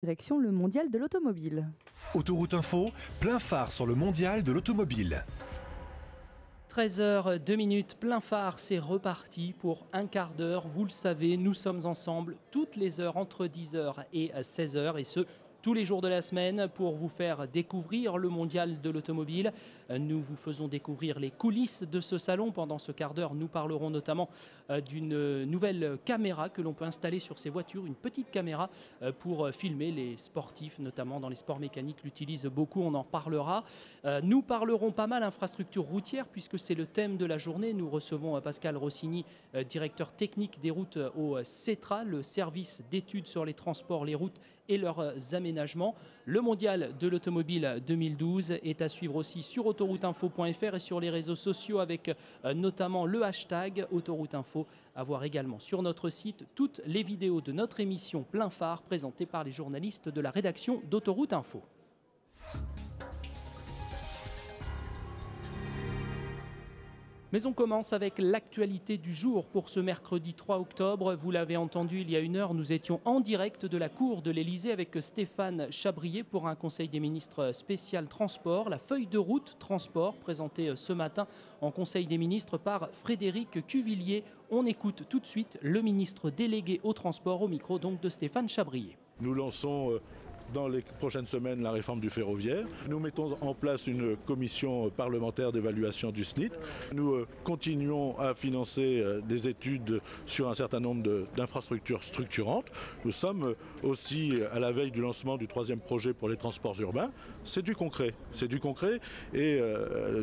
Direction le mondial de l'automobile. Autoroute Info, plein phare sur le mondial de l'automobile. 13h02, plein phare, c'est reparti pour un quart d'heure. Vous le savez, nous sommes ensemble toutes les heures entre 10h et 16h et ce, tous les jours de la semaine pour vous faire découvrir le mondial de l'automobile. Nous vous faisons découvrir les coulisses de ce salon. Pendant ce quart d'heure, nous parlerons notamment d'une nouvelle caméra que l'on peut installer sur ces voitures, une petite caméra pour filmer les sportifs, notamment dans les sports mécaniques, l'utilisent beaucoup, on en parlera. Nous parlerons pas mal infrastructure routière puisque c'est le thème de la journée. Nous recevons Pascal Rossini, directeur technique des routes au CETRA, le service d'études sur les transports, les routes et leurs aménagements. Le mondial de l'automobile 2012 est à suivre aussi sur autorouteinfo.fr et sur les réseaux sociaux avec notamment le hashtag autorouteinfo. À voir également sur notre site toutes les vidéos de notre émission Plein Phare présentée par les journalistes de la rédaction d'Autoroute Info. Mais on commence avec l'actualité du jour pour ce mercredi 3 octobre. Vous l'avez entendu il y a une heure, nous étions en direct de la cour de l'Elysée avec Stéphane Chabrier pour un conseil des ministres spécial transport. La feuille de route transport présentée ce matin en conseil des ministres par Frédéric Cuvillier. On écoute tout de suite le ministre délégué au transport au micro donc de Stéphane Chabrier. Nous lançons dans les prochaines semaines la réforme du ferroviaire. Nous mettons en place une commission parlementaire d'évaluation du SNIT. Nous continuons à financer des études sur un certain nombre d'infrastructures structurantes. Nous sommes aussi à la veille du lancement du troisième projet pour les transports urbains. C'est du concret et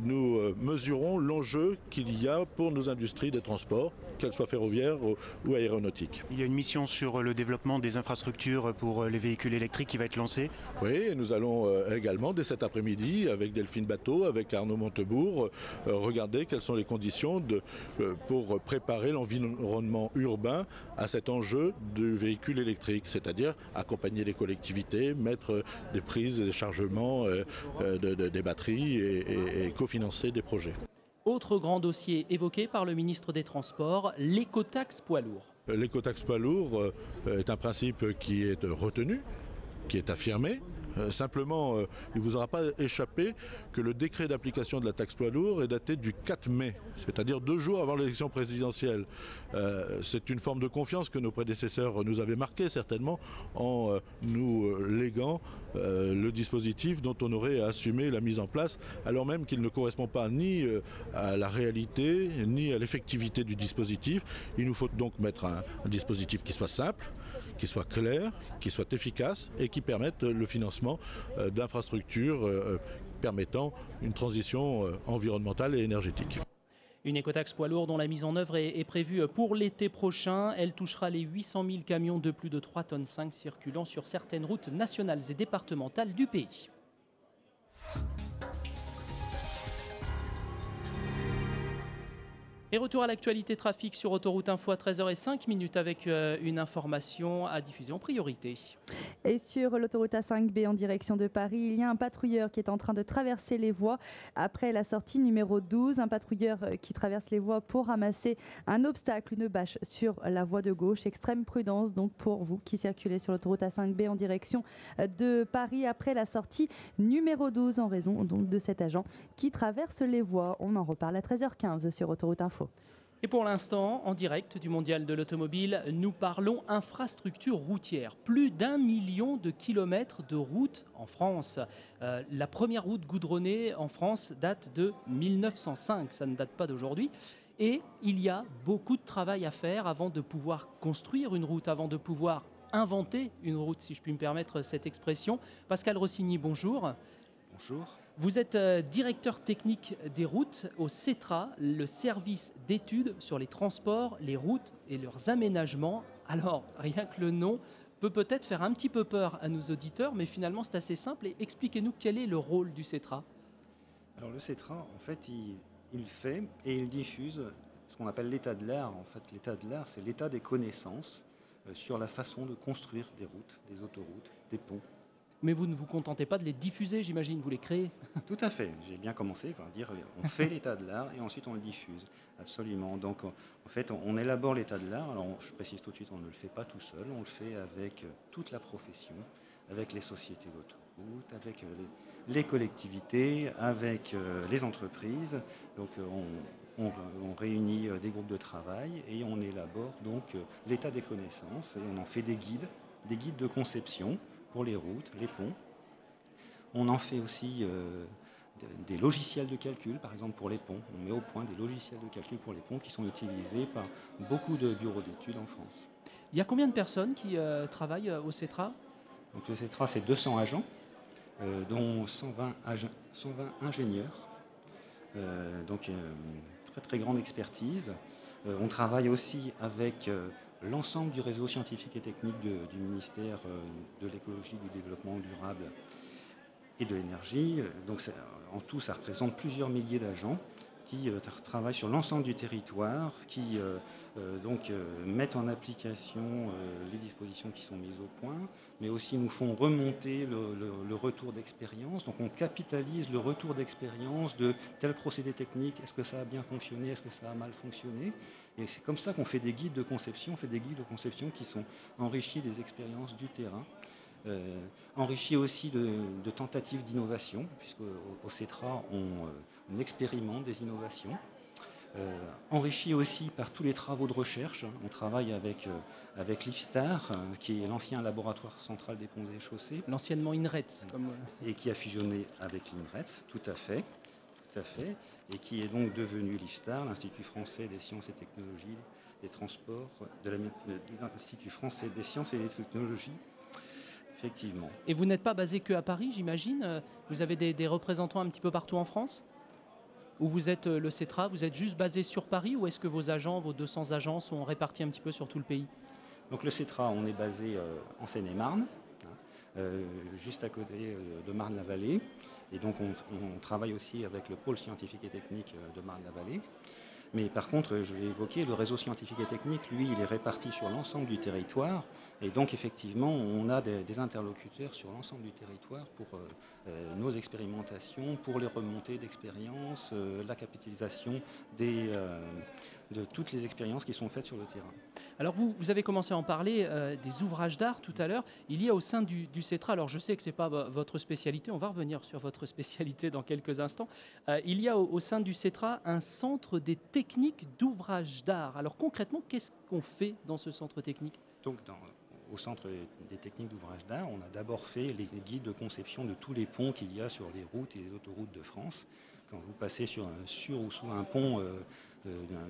nous mesurons l'enjeu qu'il y a pour nos industries des transports, qu'elles soient ferroviaires ou aéronautiques. Il y a une mission sur le développement des infrastructures pour les véhicules électriques qui va être lancée. Oui, et nous allons également, dès cet après-midi, avec Delphine Bateau, avec Arnaud Montebourg, regarder quelles sont les conditions pour préparer l'environnement urbain à cet enjeu du véhicule électrique, c'est-à-dire accompagner les collectivités, mettre des prises et des chargements des batteries et cofinancer des projets. Autre grand dossier évoqué par le ministre des Transports, l'écotaxe poids lourd. L'écotaxe poids lourd est un principe qui est retenu, qui est affirmé. Simplement, il ne vous aura pas échappé que le décret d'application de la taxe poids lourd est daté du 4 mai, c'est-à-dire 2 jours avant l'élection présidentielle. C'est une forme de confiance que nos prédécesseurs nous avaient marquée certainement en nous léguant le dispositif dont on aurait assumé la mise en place, alors même qu'il ne correspond pas ni à la réalité, ni à l'effectivité du dispositif. Il nous faut donc mettre un dispositif qui soit simple, qui soit clair, qui soit efficace et qui permette le financement d'infrastructures permettant une transition environnementale et énergétique. Une écotaxe poids lourd dont la mise en œuvre est prévue pour l'été prochain. Elle touchera les 800 000 camions de plus de 3,5 tonnes circulant sur certaines routes nationales et départementales du pays. Et retour à l'actualité trafic sur Autoroute Info à 13h05 avec une information à diffuser en priorité. Et sur l'autoroute A5B en direction de Paris, il y a un patrouilleur qui est en train de traverser les voies après la sortie numéro 12. Un patrouilleur qui traverse les voies pour ramasser un obstacle, une bâche sur la voie de gauche. Extrême prudence donc pour vous qui circulez sur l'autoroute A5B en direction de Paris après la sortie numéro 12 en raison donc de cet agent qui traverse les voies. On en reparle à 13h15 sur Autoroute Info. Et pour l'instant, en direct du mondial de l'automobile, nous parlons infrastructure routière. Plus d'1 million de kilomètres de routes en France. La première route goudronnée en France date de 1905, ça ne date pas d'aujourd'hui. Et il y a beaucoup de travail à faire avant de pouvoir construire une route, avant de pouvoir inventer une route, si je puis me permettre cette expression. Pascal Rossini, bonjour. Bonjour. Vous êtes directeur technique des routes au CETRA, le service d'études sur les transports, les routes et leurs aménagements. Alors, rien que le nom peut peut-être faire un petit peu peur à nos auditeurs, mais finalement c'est assez simple. Et expliquez-nous quel est le rôle du CETRA. Alors le CETRA, en fait, il fait et il diffuse ce qu'on appelle l'état de l'art. En fait, l'état de l'art, c'est l'état des connaissances sur la façon de construire des routes, des autoroutes, des ponts. Mais vous ne vous contentez pas de les diffuser, j'imagine, vous les créez. Tout à fait. J'ai bien commencé par dire on fait l'état de l'art et ensuite on le diffuse. Absolument. Donc en fait, on élabore l'état de l'art. Alors je précise tout de suite, on ne le fait pas tout seul. On le fait avec toute la profession, avec les sociétés d'autoroutes, avec les collectivités, avec les entreprises. Donc on réunit des groupes de travail et on élabore donc l'état des connaissances et on en fait des guides de conception pour les routes, les ponts. On en fait aussi des logiciels de calcul, par exemple pour les ponts. On met au point des logiciels de calcul pour les ponts qui sont utilisés par beaucoup de bureaux d'études en France. Il y a combien de personnes qui travaillent au CETRA? Donc le CETRA, c'est 200 agents, dont 120 ingénieurs. Donc une très très grande expertise. On travaille aussi avec l'ensemble du réseau scientifique et technique du ministère de l'écologie, du développement durable et de l'énergie. Donc en tout, ça représente plusieurs milliers d'agents qui travaillent sur l'ensemble du territoire, qui mettent en application les dispositions qui sont mises au point, mais aussi nous font remonter le retour d'expérience. Donc on capitalise le retour d'expérience de tel procédé technique, est-ce que ça a bien fonctionné, est-ce que ça a mal fonctionné. Et c'est comme ça qu'on fait des guides de conception, on fait des guides de conception qui sont enrichis des expériences du terrain. Enrichi aussi de tentatives d'innovation, puisqu'au CETRA, on expérimente des innovations. Enrichi aussi par tous les travaux de recherche. On travaille avec l'IFSTAR, qui est l'ancien laboratoire central des ponts et chaussées. L'anciennement INRETS. Et qui a fusionné avec l'INRETS, tout à fait. Et qui est donc devenu l'IFSTAR, l'Institut français des sciences et technologies des transports, de l'Institut français des sciences et des technologies. Effectivement. Et vous n'êtes pas basé que à Paris, j'imagine? Vous avez des représentants un petit peu partout en France? Ou vous êtes le CETRA, vous êtes juste basé sur Paris, ou est-ce que vos agents, vos 200 agents sont répartis un petit peu sur tout le pays? Donc le CETRA, on est basé en Seine-et-Marne, juste à côté de Marne-la-Vallée. Et donc on travaille aussi avec le pôle scientifique et technique de Marne-la-Vallée. Mais par contre, je l'ai évoqué, le réseau scientifique et technique, lui, il est réparti sur l'ensemble du territoire. Et donc, effectivement, on a des interlocuteurs sur l'ensemble du territoire pour nos expérimentations, pour les remontées d'expériences, la capitalisation de toutes les expériences qui sont faites sur le terrain. Alors vous avez commencé à en parler des ouvrages d'art tout à l'heure. Il y a au sein du CETRA, alors je sais que ce n'est pas votre spécialité, on va revenir sur votre spécialité dans quelques instants. Il y a au sein du CETRA un centre des techniques d'ouvrages d'art. Alors concrètement, qu'est-ce qu'on fait dans ce centre technique? Donc au centre des techniques d'ouvrages d'art, on a d'abord fait les guides de conception de tous les ponts qu'il y a sur les routes et les autoroutes de France. Quand vous passez sur ou sous un pont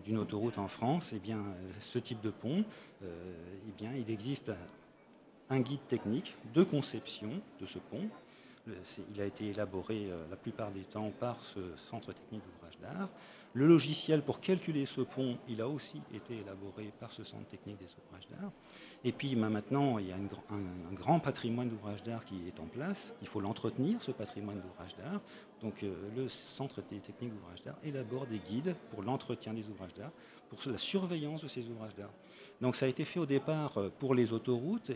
d'une autoroute en France, eh bien, ce type de pont, eh bien, il existe un guide technique de conception de ce pont. Il a été élaboré la plupart des temps par ce centre technique d'ouvrages d'art. Le logiciel pour calculer ce pont, il a aussi été élaboré par ce centre technique des ouvrages d'art. Et puis maintenant, il y a un grand patrimoine d'ouvrages d'art qui est en place. Il faut l'entretenir, ce patrimoine d'ouvrages d'art. Donc le centre des techniques d'ouvrages d'art élabore des guides pour l'entretien des ouvrages d'art, pour la surveillance de ces ouvrages d'art. Donc ça a été fait au départ pour les autoroutes,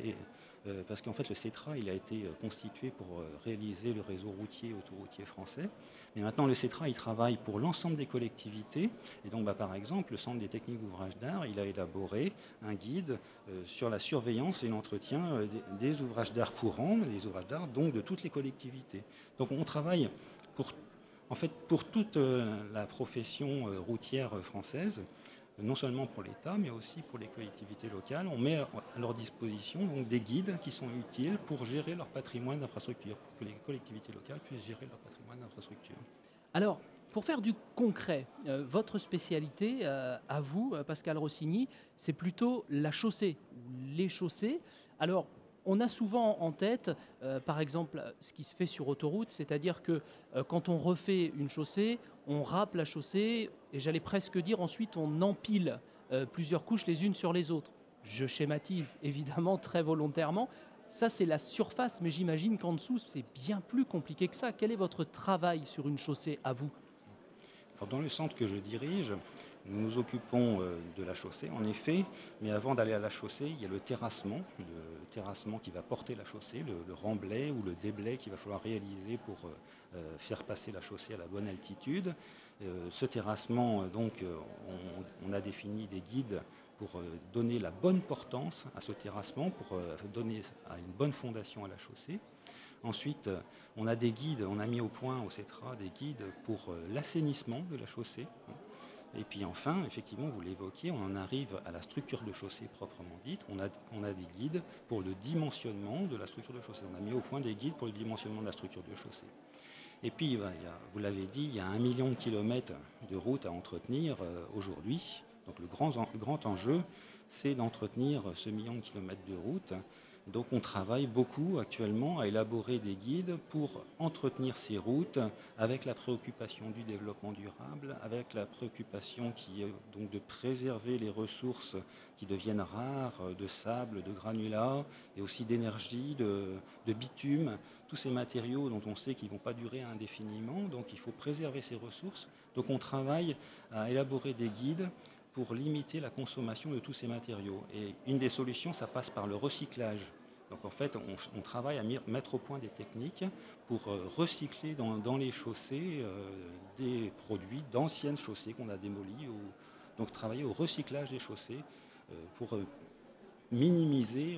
parce qu'en fait le CETRA il a été constitué pour réaliser le réseau routier et autoroutier français. Mais maintenant le CETRA il travaille pour l'ensemble des collectivités. Et donc par exemple le centre des techniques d'ouvrages d'art il a élaboré un guide sur la surveillance et l'entretien des ouvrages d'art courants, des ouvrages d'art donc de toutes les collectivités. Donc on travaille pour toute la profession routière française, non seulement pour l'État, mais aussi pour les collectivités locales. On met à leur disposition donc, des guides qui sont utiles pour gérer leur patrimoine d'infrastructure, pour que les collectivités locales puissent gérer leur patrimoine d'infrastructure. Alors, pour faire du concret, votre spécialité, à vous, Pascal Rossigny, c'est plutôt la chaussée, les chaussées. Alors, on a souvent en tête, par exemple, ce qui se fait sur autoroute, c'est-à-dire que quand on refait une chaussée, on râpe la chaussée, et j'allais presque dire ensuite on empile plusieurs couches les unes sur les autres. Je schématise évidemment très volontairement. Ça, c'est la surface, mais j'imagine qu'en dessous, c'est bien plus compliqué que ça. Quel est votre travail sur une chaussée à vous? Alors, dans le centre que je dirige, nous nous occupons de la chaussée, en effet, mais avant d'aller à la chaussée, il y a le terrassement qui va porter la chaussée, le remblai ou le déblai qu'il va falloir réaliser pour faire passer la chaussée à la bonne altitude. Ce terrassement, donc, on a défini des guides pour donner la bonne portance à ce terrassement, pour donner une bonne fondation à la chaussée. Ensuite, on a des guides, on a mis au point au CETRA des guides pour l'assainissement de la chaussée. Et puis enfin, effectivement, vous l'évoquiez, on en arrive à la structure de chaussée proprement dite. On a des guides pour le dimensionnement de la structure de chaussée. On a mis au point des guides pour le dimensionnement de la structure de chaussée. Et puis, vous l'avez dit, il y a 1 million de kilomètres de routes à entretenir aujourd'hui. Donc le grand enjeu, c'est d'entretenir ce million de kilomètres de routes. Donc on travaille beaucoup actuellement à élaborer des guides pour entretenir ces routes avec la préoccupation du développement durable, avec la préoccupation qui est donc de préserver les ressources qui deviennent rares, de sable, de granulats et aussi d'énergie, de bitume, tous ces matériaux dont on sait qu'ils ne vont pas durer indéfiniment, donc il faut préserver ces ressources. Donc on travaille à élaborer des guides pour limiter la consommation de tous ces matériaux. Et une des solutions, ça passe par le recyclage. Donc en fait, on travaille à mettre au point des techniques pour recycler dans les chaussées des produits d'anciennes chaussées qu'on a démolies. Donc travailler au recyclage des chaussées pour minimiser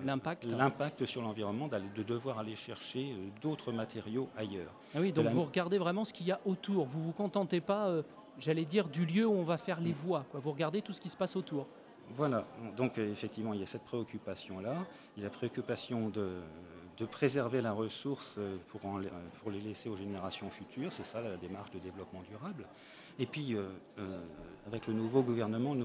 l'impact sur l'environnement, de devoir aller chercher d'autres matériaux ailleurs. Ah oui, donc vous regardez vraiment ce qu'il y a autour. Vous ne vous contentez pas, j'allais dire, du lieu où on va faire les voies, quoi. Vous regardez tout ce qui se passe autour. Voilà, donc effectivement, il y a cette préoccupation-là. Il y a la préoccupation de préserver la ressource pour les laisser aux générations futures. C'est ça la démarche de développement durable. Et puis, avec le nouveau gouvernement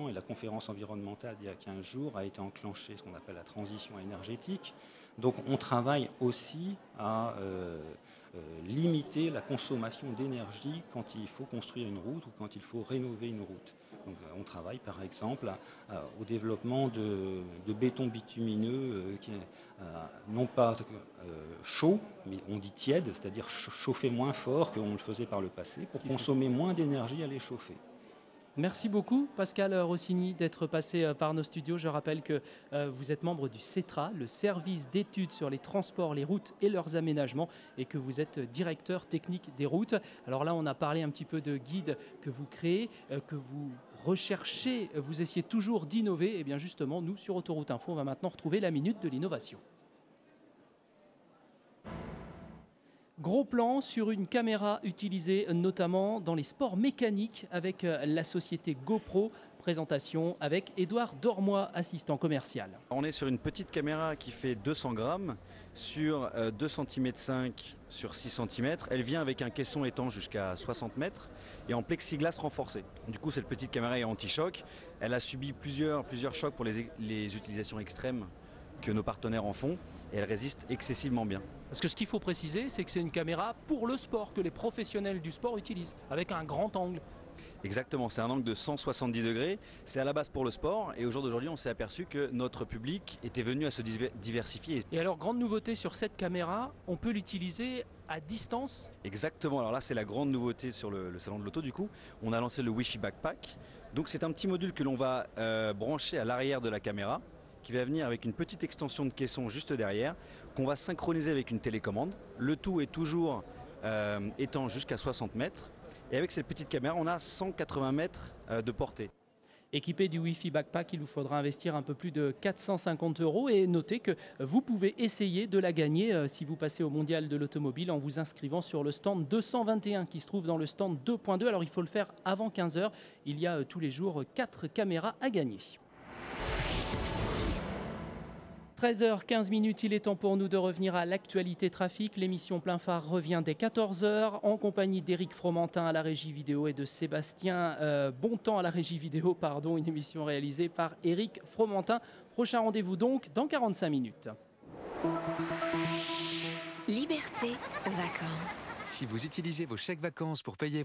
et la conférence environnementale d'il y a 15 jours a été enclenchée ce qu'on appelle la transition énergétique. Donc on travaille aussi à limiter la consommation d'énergie quand il faut construire une route ou quand il faut rénover une route. Donc, on travaille par exemple au développement de béton bitumineux qui est non pas chaud, mais on dit tiède, c'est-à-dire chauffer moins fort qu'on le faisait par le passé pour consommer moins d'énergie à les chauffer. Merci beaucoup Pascal Rossini d'être passé par nos studios. Je rappelle que vous êtes membre du CETRA, le service d'études sur les transports, les routes et leurs aménagements, et que vous êtes directeur technique des routes. Alors là, on a parlé un petit peu de guides que vous créez, que vous recherchez, vous essayez toujours d'innover. Et bien justement, nous, sur Autoroute Info, on va maintenant retrouver la minute de l'innovation. Gros plan sur une caméra utilisée notamment dans les sports mécaniques avec la société GoPro. Présentation avec Édouard Dormois, assistant commercial. On est sur une petite caméra qui fait 200 grammes sur 2 cm 5 sur 6 cm. Elle vient avec un caisson étanche jusqu'à 60 mètres et en plexiglas renforcé. Du coup, cette petite caméra est anti-choc. Elle a subi plusieurs chocs pour les utilisations extrêmes que nos partenaires en font, et elle résiste excessivement bien. Parce que ce qu'il faut préciser, c'est que c'est une caméra pour le sport, que les professionnels du sport utilisent, avec un grand angle. Exactement, c'est un angle de 170 degrés, c'est à la base pour le sport, et au jour d'aujourd'hui on s'est aperçu que notre public était venu à se diversifier. Et alors, grande nouveauté sur cette caméra, on peut l'utiliser à distance? Exactement, alors là c'est la grande nouveauté sur le salon de l'auto du coup. On a lancé le Wi-Fi Backpack, donc c'est un petit module que l'on va brancher à l'arrière de la caméra, qui va venir avec une petite extension de caisson juste derrière, qu'on va synchroniser avec une télécommande. Le tout est toujours étanche jusqu'à 60 mètres. Et avec cette petite caméra, on a 180 mètres de portée. Équipé du Wi-Fi Backpack, il vous faudra investir un peu plus de 450 € et notez que vous pouvez essayer de la gagner si vous passez au Mondial de l'Automobile en vous inscrivant sur le stand 221 qui se trouve dans le stand 2.2. Alors il faut le faire avant 15 h. Il y a tous les jours 4 caméras à gagner. 13h15, il est temps pour nous de revenir à l'actualité trafic. L'émission Plein Phare revient dès 14 h en compagnie d'Éric Fromentin à la régie vidéo et de Sébastien Bontemps à la régie vidéo, pardon, une émission réalisée par Éric Fromentin. Prochain rendez-vous donc dans 45 minutes. Liberté, vacances. Si vous utilisez vos chèques vacances pour payer votre